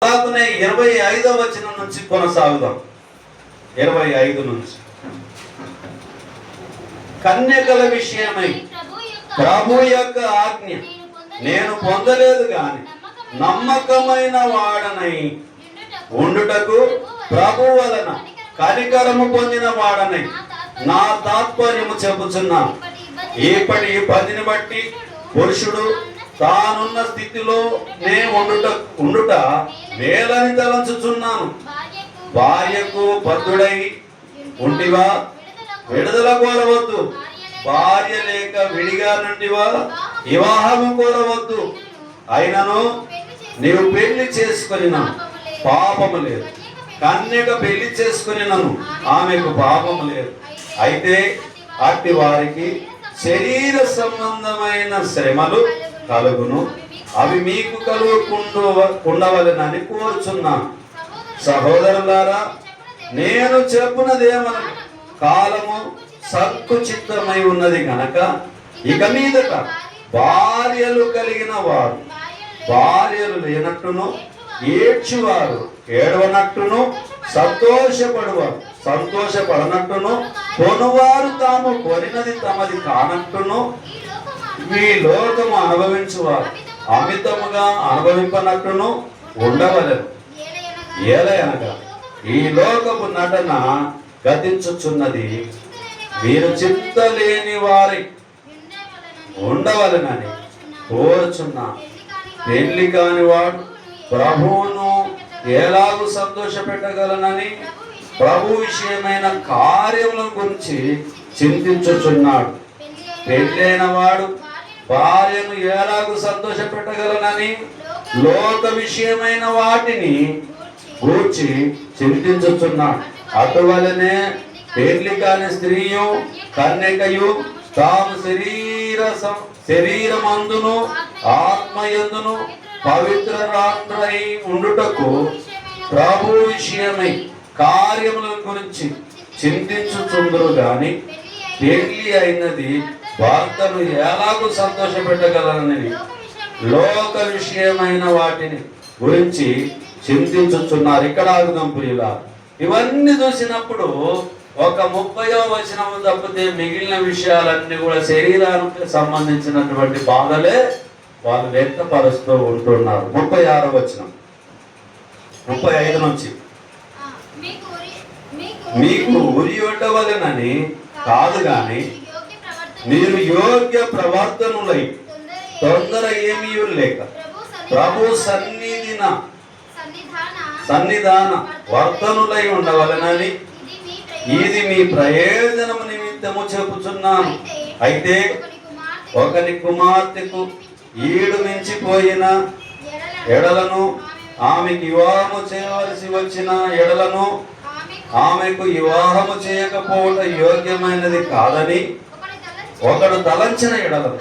అలాగనే 25వ వచనం నుంచి కొనసాగుదాం. 25 నుంచి. కన్యకల విషయమై ప్రభు యొక్క ఆజ్ఞ నేను పొందలేదు గాని నమ్మకమైన వాడనై ఉండుటకు ప్రభు వలన కనికరము పొందిన వాడనై నా తాత్పర్యము చెప్పుచున్నాను. ఇప్పటి ఈ పదిని బట్టి పురుషుడు తానున్న స్థితిలో నే ఉండుట మేలని తలంచుచున్నాను. భార్యకు బద్ధుడై ఉంటివా? విడుదల కోరవద్దు. భార్య లేక విడిగా నుండివా? వివాహము కోరవద్దు. అయినను నీవు పెళ్లి చేసుకుని పాపము లేదు. కన్యక పెళ్లి చేసుకుని ఆమెకు పాపము లేదు. అయితే అట్టి వారికి శరీర సంబంధమైన శ్రమలు కలుగును, అవి మీకు కలుగుకుండవలెనని కోరుచున్నాను. సహోదరులారా, నేను చెప్పునదేమనగా కాలము సంకుచితమై ఉన్నది గనక ఇక మీదట భార్యలు కలిగిన వారు భార్యలు లేనట్టును, ఏడ్చువారు ఏడవనట్టును, సంతోషపడువారు సంతోషపడనట్టును, కొనువారు తాము కొనినది తమది కానట్టును, ఈ లోకము అనుభవించువారు అమితముగా అనుభవింపనట్టును ఉండవలెను. ఏలయనగా ఈ లోకపు నటన గతించుచున్నది. వీరు చింతలేని వారి ఉండవలెనని కోరుచున్నా. పెళ్లి కాని వాడు ప్రభువును ఎలాగూ సంతోష పెట్టగలనని ప్రభు విషయమైన కార్యముల గురించి చింతించుచున్నాడు. పెళ్ళైన వాడు భార్యను ఎలాగూ సంతోష పెట్టగలనని లోక విషయమైన వాటిని గూర్చి చింతించుచున్నాడు. అటువలనే పెళ్లి కాని స్త్రీయు కన్యకయు తాము శరీరమందును ఆత్మయందును పవిత్రురాండ్రై ఉండుటకు ప్రభు విషయమై కార్యముల గురించి చింతించుచుందురు గాని పెళ్లి అయినది భర్తను ఎలాగూ సంతోషపెట్టగలనని లోక విషయమైన వాటిని గురించి చింతించుచున్నారు. ఇక్కడ ఆగుదాం ప్రియులా. ఇవన్నీ చూసినప్పుడు ఒక 30వ వచనం తప్పితే మిగిలిన విషయాలన్నీ కూడా శరీరానికి సంబంధించినటువంటి బాధలే వాళ్ళు వ్యక్తపరుస్తూ ఉంటున్నారు. 36వ వచనం 35 నుంచి మీకు ఉరి ఉండవలెనని కాదు గాని మీరు యోగ్య ప్రవర్తనులై తొందర ఏమీ లేక ప్రభు సన్నిధాన వర్తనులై ఉండవలెనని ఇది మీ ప్రయోజనము నిమిత్తము చెప్పుచున్నాను. అయితే ఒకని కుమార్తెకు ఈడు మించిపోయిన ఎడలను ఆమెకు వివాహము చేయవలసి వచ్చిన ఎడలను ఆమెకు వివాహము చేయకపోవడం యోగ్యమైనది కాదని ఒకడు తలంచిన ఎడలను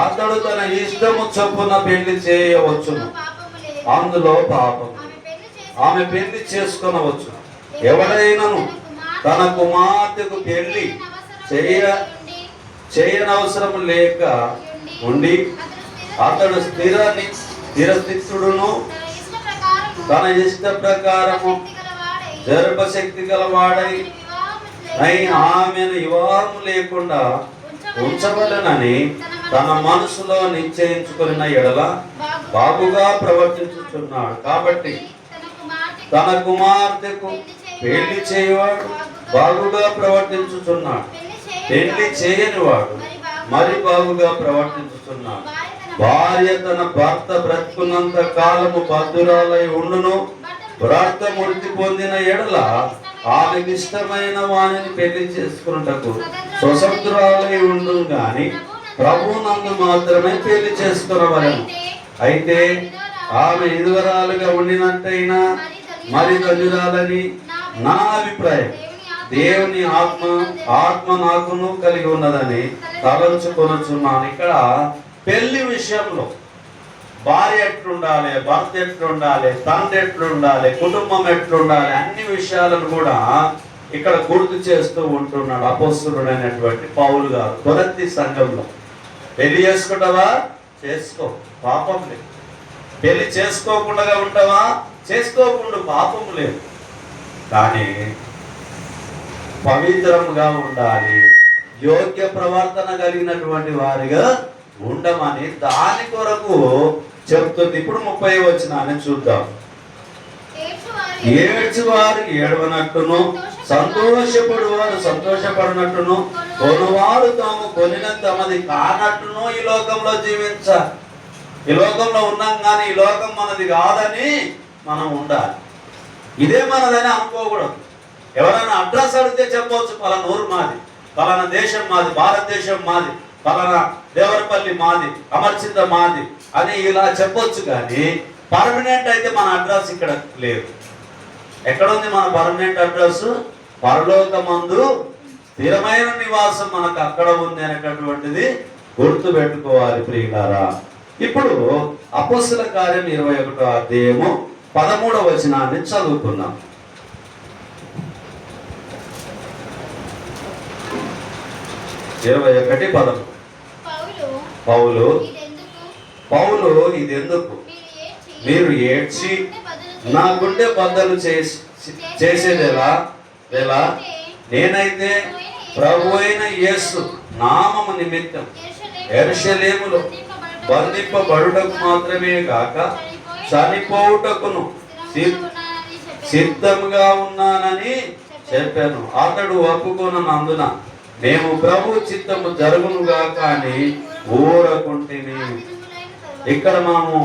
అతడు తన ఇష్టము చొప్పున పెళ్లి చేయవచ్చును. అందులో పాపం. ఆమె పెళ్లి చేసుకొనవచ్చు. ఎవడైనను తన కుమార్తెకు పెళ్లి చేయనవసరం లేక ఉండి అతడు స్థిరస్థితుడును తన ఇష్ట ప్రకారము గర్భశక్తి గలవాడై ఆమెను వివాహం లేకుండా ఉంచవలెనని తన మనసులో నిశ్చయించుకున్న ఎడల బాగుగా ప్రవర్తించుచున్నాడు. కాబట్టి తన కుమార్తెకు పెళ్లి చేయవాడు బాగుగా ప్రవర్తించుచున్నాడు. పెళ్లి చేయని వాడు మరి బాగుగా ప్రవర్తించుచున్నాడు. భార్య తన భర్త బ్రతుకున్నంత కాలము బద్ధురాలై ఉండును. భర్త మృతి పొందిన ఎడల ఆమెకి ఇష్టమైన వాణిని పెళ్లి చేసుకున్నటకు స్వతంత్రాలై ఉండు గాని ప్రభునందు మాత్రమే పెళ్లి చేసుకునవలెను. అయితే ఆమె ఇరువరాలుగా ఉండినట్టయినా మరి ధన్యురాలని నా అభిప్రాయం. దేవుని ఆత్మ నాకును కలిగి ఉన్నదని తలంచుకొనుచున్నాను. ఇక్కడ పెళ్లి విషయంలో భార్య ఎట్లుండాలి, భర్త ఎట్లుండాలి, తండ్రి ఎట్లుండాలి, కుటుంబం ఎట్లుండాలి, అన్ని విషయాలను కూడా ఇక్కడ గుర్తు చేస్తూ ఉంటున్నాడు అపోస్తలుడైనటువంటి పౌలు గారు కొరింథీ సంఘంలో. పెళ్లి చేసుకుంటావా? చేసుకో, పాపం లేదు. పెళ్లి చేసుకోకుండా ఉంటావా? చేసుకోకుండా పాపం లేదు, కానీ పవిత్రంగా ఉండాలి, యోగ్య ప్రవర్తన కలిగినటువంటి వారిగా ఉండమని దాని కొరకు చెప్తుంది. ఇప్పుడు 30వ వచనాన్ని చూద్దాం. ఏడ్చువారు ఏడవనట్టును, సంతోషపడు వారు సంతోషపడినట్టును, కొనువారు తాము కొనిన తమది కానట్టును ఈ లోకంలో జీవించాలి. ఈ లోకంలో ఉన్నాం కానీ ఈ లోకం మనది కాదని మనం ఉండాలి. ఇదే మనదని అనుకోకూడదు. ఎవరైనా అడ్రస్ అడిగితే చెప్పవచ్చు, పలానా ఊరు మాది, పలానా దేశం మాది, భారతదేశం మాది, పలానా దేవరపల్లి మాది, అమర్చింద మాది అని ఇలా చెప్పొచ్చు. కానీ పర్మనెంట్ అయితే మన అడ్రస్ ఇక్కడ లేదు. ఎక్కడుంది మన పర్మనెంట్ అడ్రస్? పరలోకమందు స్థిరమైన నివాసం మనకు అక్కడ ఉంది అనేటటువంటిది గుర్తు పెట్టుకోవాలి ప్రియులారా. ఇప్పుడు అపోస్తల కార్యం 21వ అధ్యాయము 13వ వచనాన్ని చదువుకుందాం. 21:13. పౌలు ఇదెందుకు మీరు ఏడ్చి నా గుండె బద్దలు చేసేదేలా నేనైతే ప్రభు అయిన యేసు నామము నిమిత్తం యెరూషలేములో బంధింపబడుటకు మాత్రమే కాక చనిపోవుటకును సిద్ధంగా ఉన్నానని చెప్పాను. అతడు ఒప్పుకొనందున మేము ప్రభు చిత్తము జరుగునుగాక అని ఊరకుంటిని. ఇక్కడ మనము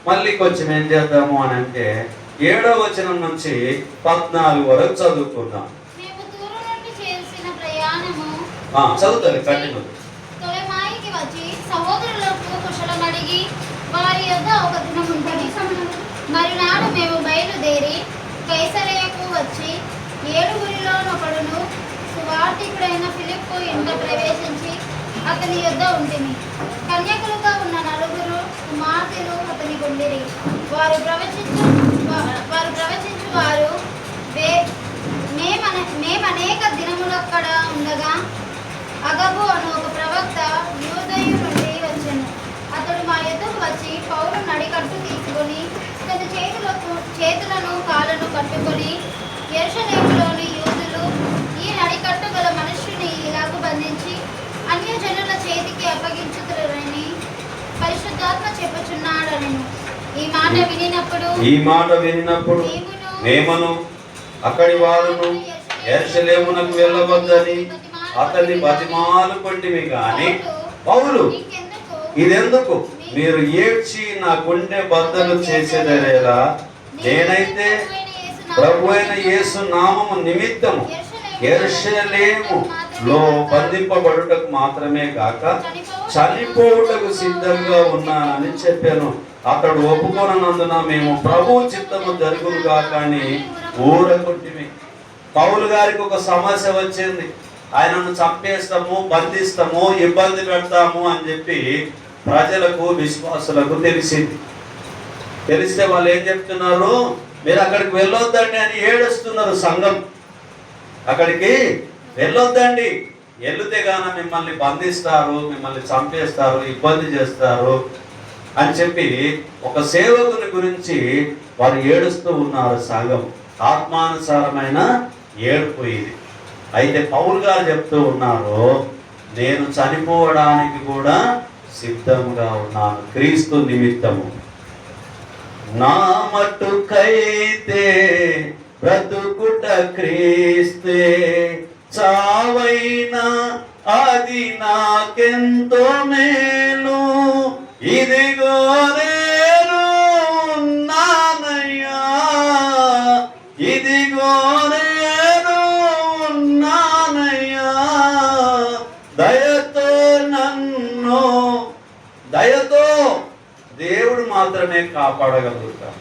మళ్ళీ కొంచెం ఏం చేద్దాము అని అంటే 7వ వచనం నుంచి 14 వరకు చదువుకుందాం. చదువుతారు కంటిన్యూ. మరునాడు మేము బయలుదేరి కైసరయకు వచ్చి 7 సువార్తికుడైన ఫిలిప్పు ఇంట ప్రవేశించి అతని యొద్ద ఉంటిమి. కన్యకులుగా ఉన్న 4 కుమార్తెలు అతని గుండిరి. వారు ప్రవచించు వారు మేమనేక దినములక్కడ ఉండగా అగబు అను ఒక ప్రవక్త యూదయు నుండి వచ్చెను. అతడు మా యొద్దకు వచ్చి పౌలు నడికట్టు తీసుకొని తన చేతులను కాళ్ళను కట్టుకొని, యెరూషలేములోని యూదులు ఈ నడికట్టు గల మనుష్యుని ఇలాగ బంధించి అన్యజనుల చేతికి అప్పగించుదురని పరిశుద్ధాత్మ చెప్పుచున్నాడనెను. ఈ మాట వినినప్పుడు మేమును అక్కడి వారును యెరూషలేమునకు వెళ్ళవద్దని అతన్ని బతిమాలు కొట్టిమి. గాని పౌలు ఇదెందుకు మీరు ఏడ్చి నా గుండె బద్దలు చేసేదరేలా నేనైతే ప్రభు అయిన యేసు నామము నిమిత్తము యెరూషలేములో బంధింపబడుటకు మాత్రమే కాక చనిపోవుటకు సిద్ధంగా ఉన్నానని చెప్పాను. అతడు ఒప్పుకొనందున మేము ప్రభు చిత్తము జరుగునుగా కానీ ఊరకుంటిమి. పౌలు గారికి ఒక సమస్య వచ్చింది. ఆయనను చంపేస్తాము, బంధిస్తాము, ఇబ్బంది పెడతాము అని చెప్పి ప్రజలకు విశ్వాసులకు తెలిస్తే వాళ్ళు ఏం చెప్తున్నారు? మీరు అక్కడికి వెళ్ళొద్దండి అని ఏడుస్తున్నారు. సంఘం అక్కడికి వెళ్ళొద్దండి, వెళితే గాన మిమ్మల్ని బంధిస్తారు, మిమ్మల్ని చంపేస్తారు, ఇబ్బంది చేస్తారు అని చెప్పి ఒక సేవకుని గురించి వారు ఏడుస్తూ ఉన్నారు. సంఘం ఆత్మానుసారమైన ఏడుపు ఇది. అయితే పౌలు గారు చెప్తూ ఉన్నారు, నేను చనిపోవడానికి కూడా సిద్ధంగా ఉన్నాను క్రీస్తు నిమిత్తము. నా మట్టుకైతే బ్రతుకుట క్రీస్తే, చావైనా అది నాకెంతో మేలు. ఇదిగో నేను ఉన్నానయ్యా, ఇదిగో నేను ఉన్నానయ్యా, దయతో దేవుడు మాత్రమే కాపాడగలుగుతాడు.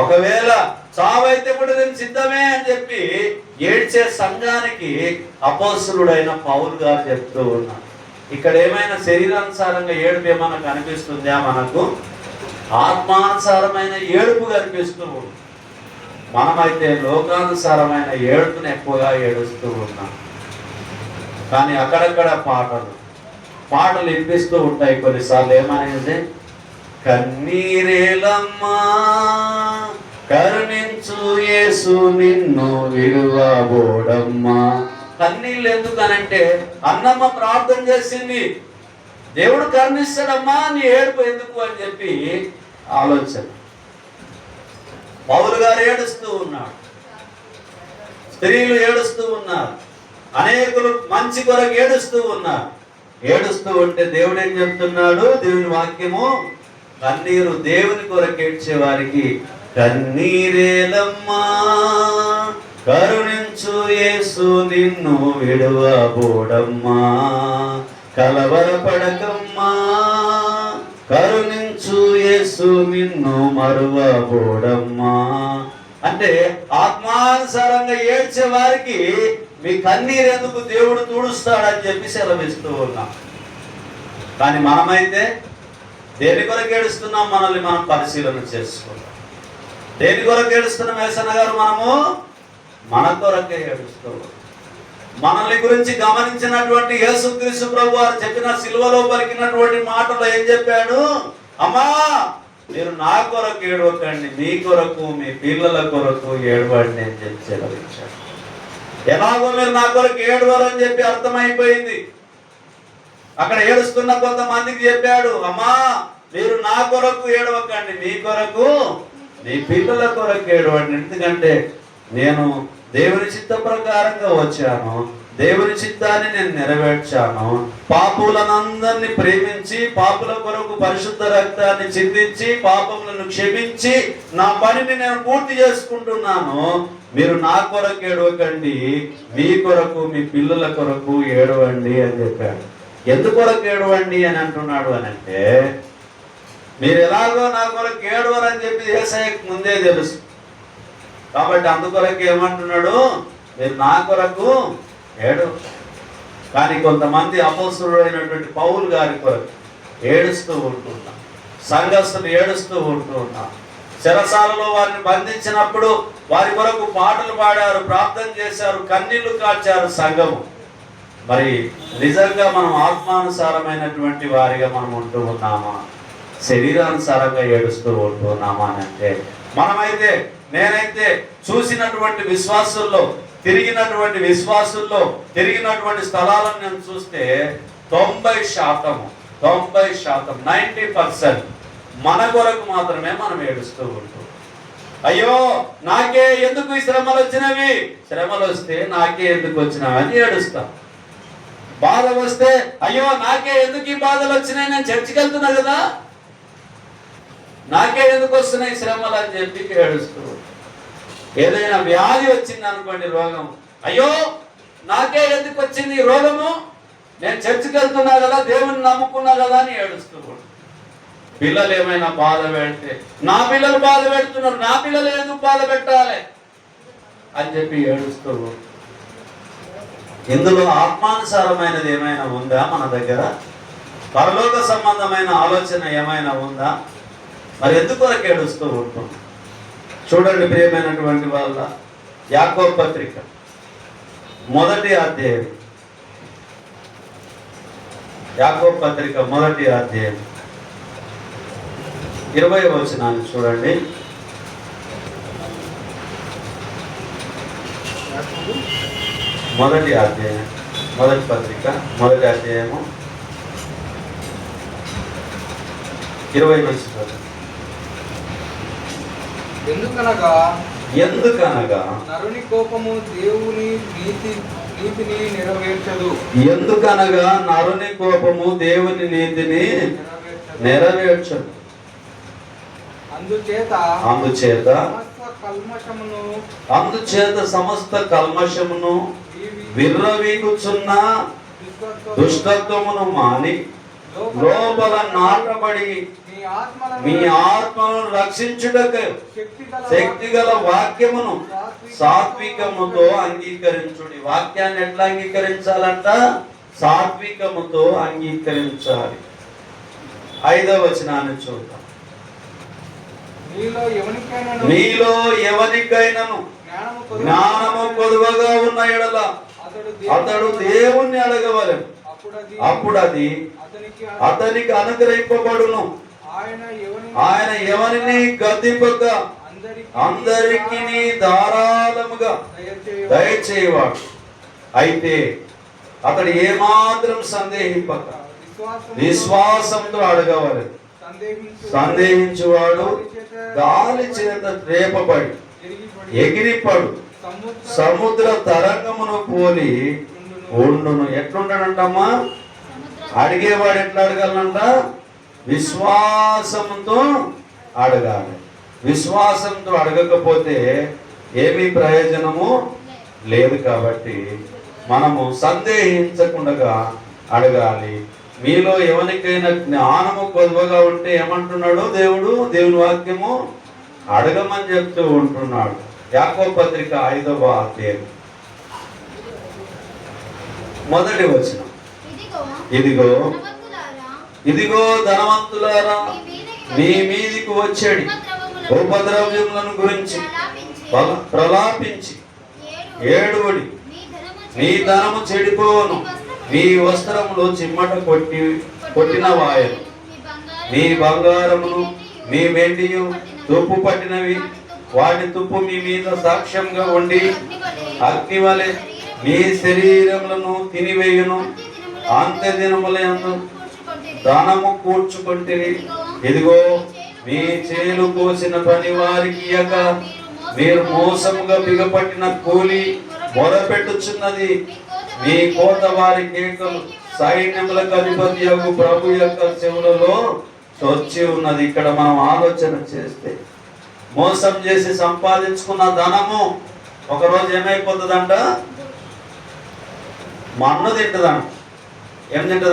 ఒకవేళ చావైతే కూడా నేను సిద్ధమే అని చెప్పి ఏడ్చే సంఘానికి అపోస్తలుడైన పౌలు గారు చెప్తూ ఉన్నారు. ఇక్కడ ఏమైనా శరీరానుసారంగా ఏడుపు ఏమైనా కనిపిస్తుందా? మనకు ఆత్మానుసారమైన ఏడుపు కనిపిస్తూ ఉంది. మనమైతే లోకానుసారమైన ఏడుపుని ఎక్కువగా ఏడుస్తూ ఉన్నాం. కానీ అక్కడక్కడ పాటలు వినిపిస్తూ ఉంటాయి. కొన్నిసార్లు ఏమనేది, కన్నీరేలమ్మా కరుణ యేసు నిన్ను విడువబోడమ్మా. కన్నీళ్ళు ఎందుకనంటే అన్నమ్మ ప్రార్థన చేసింది, దేవుడు కరుణిస్తాడమ్మా, నీ ఏడుపు ఎందుకు అని చెప్పి ఆలోచన. పౌలు గారు ఏడుస్తూ ఉన్నాడు, స్త్రీలు ఏడుస్తూ ఉన్నారు, అనేకులు మంచి కొరకు ఏడుస్తూ ఉన్నారు. ఏడుస్తూ ఉంటే దేవుడు ఏం చెప్తున్నాడు? దేవుని వాక్యము, కన్నీరు దేవుని కొరకు ఏడ్చే వారికి కన్నీరేలమ్మా, కరుణించు యేసు నిన్ను విడువబోడమ్మా, కలవరపడకమ్మా, కరుణించు యేసు నిన్ను మరువబోడమ్మా. అంటే ఆత్మానుసారంగా ఏడ్చే వారికి మీ కన్నీరు ఎందుకు దేవుడు తుడుస్తాడని చెప్పి సెలవిస్తూ ఉన్నాం. కానీ మనమైతే దేని కొరకు ఏడుస్తున్నాం? మనల్ని మనం పరిశీలన చేసుకుంటాం. దేని కొరకు ఏడుస్తున్నాం యేసన్న గారు? మనము మన కొరకే ఏడుస్తూ, మనల్ని గురించి గమనించినటువంటి యేసుక్రీస్తు ప్రభు వారు చెప్పిన సిలువలో పలికినటువంటి మాటలు ఏం చెప్పాడు? అమ్మా, మీరు నా కొరకు ఏడవకండి, మీ కొరకు మీ పిల్లల కొరకు ఏడవండి అని చెప్పి సెలవిచ్చాడు. ఎలాగో మీరు నా కొరకు ఏడవరు అని చెప్పి అర్థమైపోయింది. అక్కడ ఏడుస్తున్న కొంతమందికి చెప్పాడు, అమ్మా మీరు నా కొరకు ఏడవకండి, మీ కొరకు మీ పిల్లల కొరకు ఏడవండి. ఎందుకంటే నేను దేవుని చిత్త ప్రకారంగా వచ్చాను, దేవుని చిత్తాన్ని నేను నెరవేర్చాను. పాపులనందరినీ ప్రేమించి పాపుల కొరకు పరిశుద్ధ రక్తాన్ని చిందించి పాపములను క్షమించి నా పనిని నేను పూర్తి చేసుకుంటున్నాను. మీరు నా కొరకు ఏడవకండి, మీ కొరకు మీ పిల్లల కొరకు ఏడవండి అని చెప్పాడు. ఎందుకొరకు ఏడవండి అని అంటున్నాడు అని అంటే, మీరు ఎలాగో నా కొరకు ఏడవరు అని చెప్పి యేసయ్యకు ముందే తెలుసు. కాబట్టి అందుకొరకు ఏమంటున్నాడు? మీరు నా కొరకు ఏడు. కానీ కొంతమంది అపోస్తలుడైనటువంటి పౌలు గారి కొరకు ఏడుస్తూ ఉంటున్నాం, సంఘస్థులు ఏడుస్తూ ఉంటున్నాం. చెరసాలలో వారిని బంధించినప్పుడు వారి కొరకు పాటలు పాడారు, ప్రార్థన చేశారు, కన్నీళ్లు కార్చారు సంఘము. మరి నిజంగా మనం ఆత్మానుసారమైనటువంటి వారిగా మనం ఉంటూ ఉన్నామా, శరీరానుసారంగా ఏడుస్తూ ఉంటున్నామా అని అంటే, మనమైతే నేనైతే చూసినటువంటి విశ్వాసుల్లో, తిరిగినటువంటి విశ్వాసుల్లో, తిరిగినటువంటి స్థలాలను నేను చూస్తే 90% 90% మన కొరకు మాత్రమే మనం ఏడుస్తూ ఉంటాం. అయ్యో నాకే ఎందుకు ఈ శ్రమలు వచ్చినవి, శ్రమలు వస్తే నాకే ఎందుకు వచ్చినవి అని ఏడుస్తాం. బాధ వస్తే అయ్యో నాకే ఎందుకు ఈ బాధలు వచ్చినాయి, నేను చర్చికి వెళ్తున్నా కదా, నాకే ఎందుకు వస్తున్నాయి శ్రమలు అని చెప్పి ఏడుస్తూ. ఏదైనా వ్యాధి వచ్చింది అనుకోండి, రోగం, అయ్యో నాకే ఎందుకు వచ్చింది ఈ రోగము, నేను చర్చికి వెళ్తున్నా కదా, దేవుని నమ్ముకున్నా కదా అని ఏడుస్తూ. పిల్లలు ఏమైనా బాధ పెడితే నా పిల్లలు బాధ పెడుతున్నారు, నా పిల్లలు ఎందుకు బాధ పెట్టాలి అని చెప్పి ఏడుస్తూ. ఇందులో ఆత్మానుసారమైనది ఏమైనా ఉందా మన దగ్గర? పరలోక సంబంధమైన ఆలోచన ఏమైనా ఉందా? మరి ఎందుకొరకు ఏడుస్తూ ఉంటాం? చూడండి ప్రియమైనటువంటి వాళ్ళ, యాకోబు పత్రిక 1వ అధ్యాయం, యాకోబు పత్రిక 1వ అధ్యాయం 20వ వచనాన్ని చూడండి. మొదటి అధ్యాయం, మొదటి పత్రిక 1వ అధ్యాయము 20వ వచనం. ఎందుకనగా నరుని కోపము దేవుని నీతిని నెరవేర్చదు. ఎందుకనగా నరుని కోపము దేవుని నీతిని నెరవేర్చదు. అందుచేత సమస్త కల్మషమును విర్రవీగుచున్న దుష్టత్వమును మాని లోపల నాటబడి మీ ఆత్మను రక్షించుటకు శక్తిగల వాక్యమును సాత్వికముతో అంగీకరించుడి. వాక్యాన్ని ఎట్లా అంగీకరించాలంట? సాత్వికముతో అంగీకరించాలి. 5వ వచనాన్ని చూద్దాం. మీలో ఎవరికైనాను జ్ఞానము కొదువగా ఉన్న ఎడల అతడు దేవుణ్ణి అడగవలెను, అప్పుడు అది అతనికి అనుగ్రహింపబడును. ఆయన ఎవరిని గద్దింపక అందరికీ ధారాళముగా దయచేయవాడు. అయితే అతడు ఏమాత్రం సందేహింపక విశ్వాసంతో అడగవాలి. సందేహించువాడు గాలి చేత రేపబడి ఎగిరిపడు సముద్ర తరంగమును పోలి ఉండును. ఎట్లుంటాడంటమ్మా? అడిగేవాడు ఎట్లా అడగాలంట? విశ్వాసంతో అడగాలి. విశ్వాసంతో అడగకపోతే ఏమీ ప్రయోజనము లేదు. కాబట్టి మనము సందేహించకుండా అడగాలి. మీలో ఎవరికైనా జ్ఞానము కొద్దుగా ఉంటే ఏమంటున్నాడు దేవుడు? దేవుని వాక్యము అడగమని చెప్తూ ఉంటున్నాడు. యాకోబు పత్రిక 5వ అధ్యాయం 1వ వచనం. ఇదిగో ధనవంతులారా మీ మీదికి వచ్చేడి ఉపద్రవ్యములను గురించి ప్రలాపించి ఏడువడి. మీ ధనము చెడిపోను, మీ వస్త్రములు చిమ్మట కొట్టిన వాయను, మీ బంగారమును మీ వెండియు తుప్పు పట్టినవి, వాటి తుప్పు మీ మీద సాక్ష్యంగా ఉండి అగ్ని వలె మీ శరీరములను తినివేయును. అంత్య దినములందు ధనము కూర్చుకొంటిరి. ఇదిగో మీ చేలు కోసిన పని వారికి ఇయ్యక మీరు మోసముగా బిగపట్టిన కూలి మొరపెట్టుచున్నది. మీ కోత వారి కేకలు సైన్యములకు అధిపతి యొక్క ప్రభు యొక్క చెవులలో చొచ్చి ఉన్నది. ఇక్కడ మనం ఆలోచన చేస్తే మోసం చేసి సంపాదించుకున్న ధనము ఒకరోజు ఏమైపోతుందంట? మన్ను తింటదంట. ఏం తింటదంట?